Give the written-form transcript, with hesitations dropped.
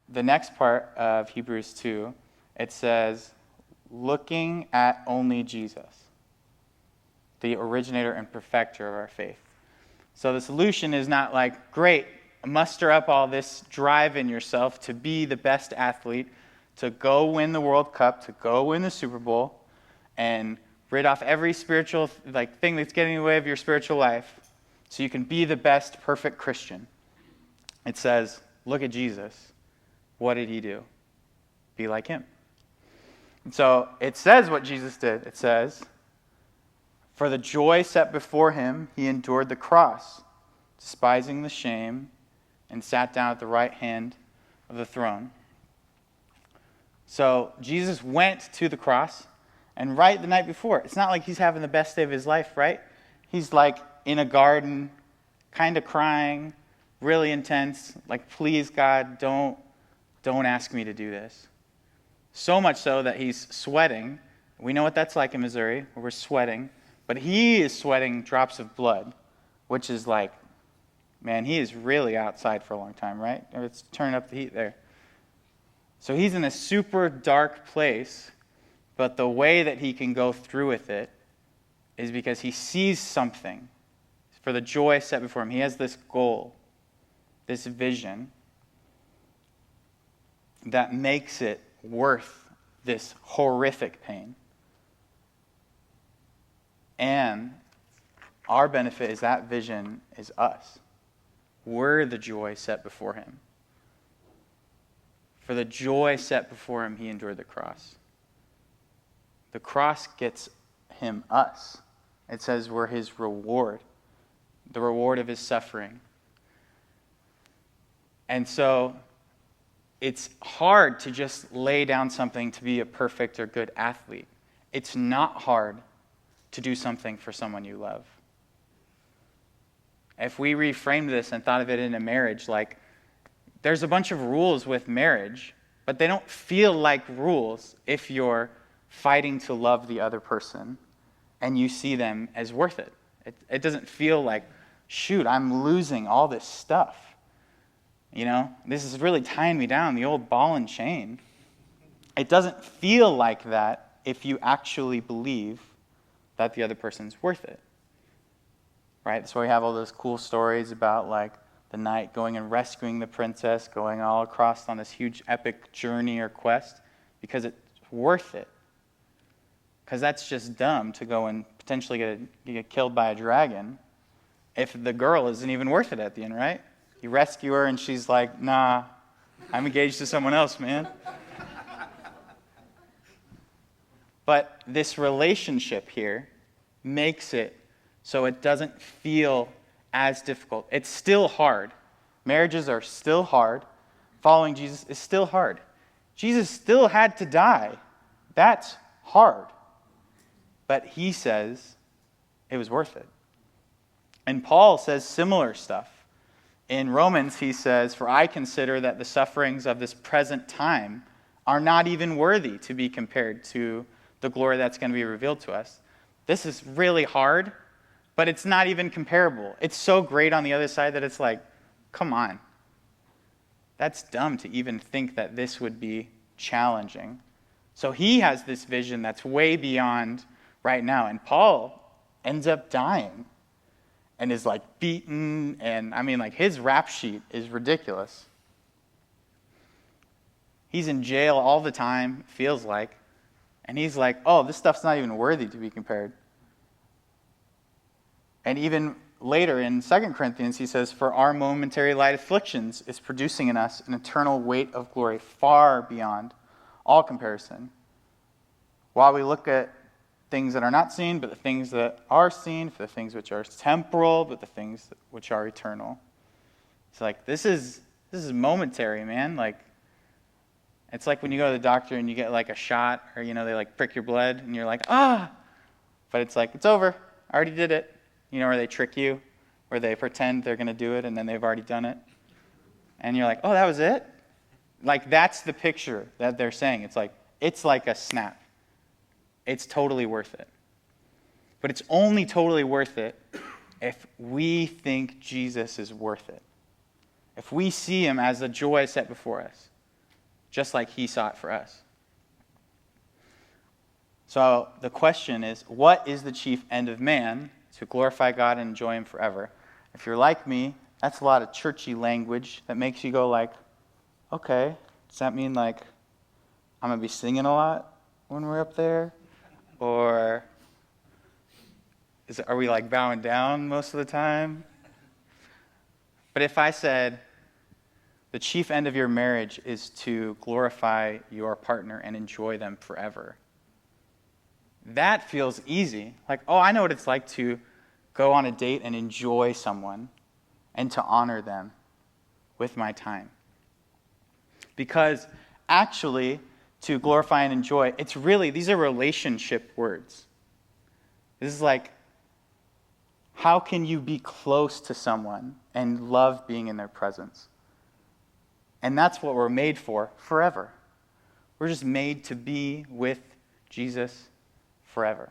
the next part of Hebrews 2, it says, looking at only Jesus, the originator and perfecter of our faith. So the solution is not like, great, muster up all this drive in yourself to be the best athlete, to go win the World Cup, to go win the Super Bowl, and rid off every spiritual thing that's getting in the way of your spiritual life so you can be the best, perfect Christian. It says, look at Jesus. What did he do? Be like him. And so it says what Jesus did. It says, for the joy set before him, he endured the cross, despising the shame, and sat down at the right hand of the throne. So Jesus went to the cross, and right the night before, it's not like he's having the best day of his life, right? He's like in a garden, kind of crying, really intense, like, please God, don't ask me to do this. So much so that he's sweating. We know what that's like in Missouri, where we're sweating. But he is sweating drops of blood, which is like, man, he is really outside for a long time, right? It's turning up the heat there. So he's in a super dark place, but the way that he can go through with it is because he sees something. For the joy set before him, he has this goal, this vision, that makes it worth this horrific pain. And our benefit is that vision is us. We're the joy set before him. For the joy set before him, he endured the cross. The cross gets him us. It says we're his reward, the reward of his suffering. And so it's hard to just lay down something to be a perfect or good athlete. It's not hard to do something for someone you love. If we reframed this and thought of it in a marriage, like, there's a bunch of rules with marriage, but they don't feel like rules if you're fighting to love the other person and you see them as worth it. It doesn't feel like, shoot, I'm losing all this stuff. You know, this is really tying me down, the old ball and chain. It doesn't feel like that if you actually believe that the other person's worth it. Right? That's why we have all those cool stories about, like, the knight going and rescuing the princess, going all across on this huge epic journey or quest, because it's worth it. Because that's just dumb to go and potentially get killed by a dragon if the girl isn't even worth it at the end, right? You rescue her and she's like, nah, I'm engaged to someone else, man. But this relationship here makes it so it doesn't feel as difficult. It's still hard. Marriages are still hard. Following Jesus is still hard. Jesus still had to die. That's hard. But he says it was worth it. And Paul says similar stuff. In Romans, he says, for I consider that the sufferings of this present time are not even worthy to be compared to the glory that's going to be revealed to us. This is really hard, but it's not even comparable. It's so great on the other side that it's like, come on. That's dumb to even think that this would be challenging. So he has this vision that's way beyond right now. And Paul ends up dying and is like beaten. And I mean, like, his rap sheet is ridiculous. He's in jail all the time, feels like. And he's like, oh, this stuff's not even worthy to be compared. And even later in 2 Corinthians, he says, for our momentary light afflictions is producing in us an eternal weight of glory far beyond all comparison. While we look at things that are not seen, but the things that are seen, for the things which are temporal, but the things which are eternal. It's like, this is momentary, man. Like, it's like when you go to the doctor and you get like a shot, or, you know, they like prick your blood and you're like, ah, but it's like, it's over. I already did it. You know, where they trick you, where they pretend they're going to do it and then they've already done it. And you're like, oh, that was it? Like, that's the picture that they're saying. It's like a snap. It's totally worth it. But it's only totally worth it if we think Jesus is worth it. If we see him as the joy set before us. just like he sought for us. So the question is, what is the chief end of man? To glorify God and enjoy him forever. If you're like me, that's a lot of churchy language that makes you go like, okay, does that mean like I'm going to be singing a lot when we're up there? Or are we like bowing down most of the time? But if I said the chief end of your marriage is to glorify your partner and enjoy them forever, that feels easy. Like, oh, I know what it's like to go on a date and enjoy someone and to honor them with my time. Because actually, to glorify and enjoy, these are relationship words. This is like, how can you be close to someone and love being in their presence? And that's what we're made for forever. We're just made to be with Jesus forever.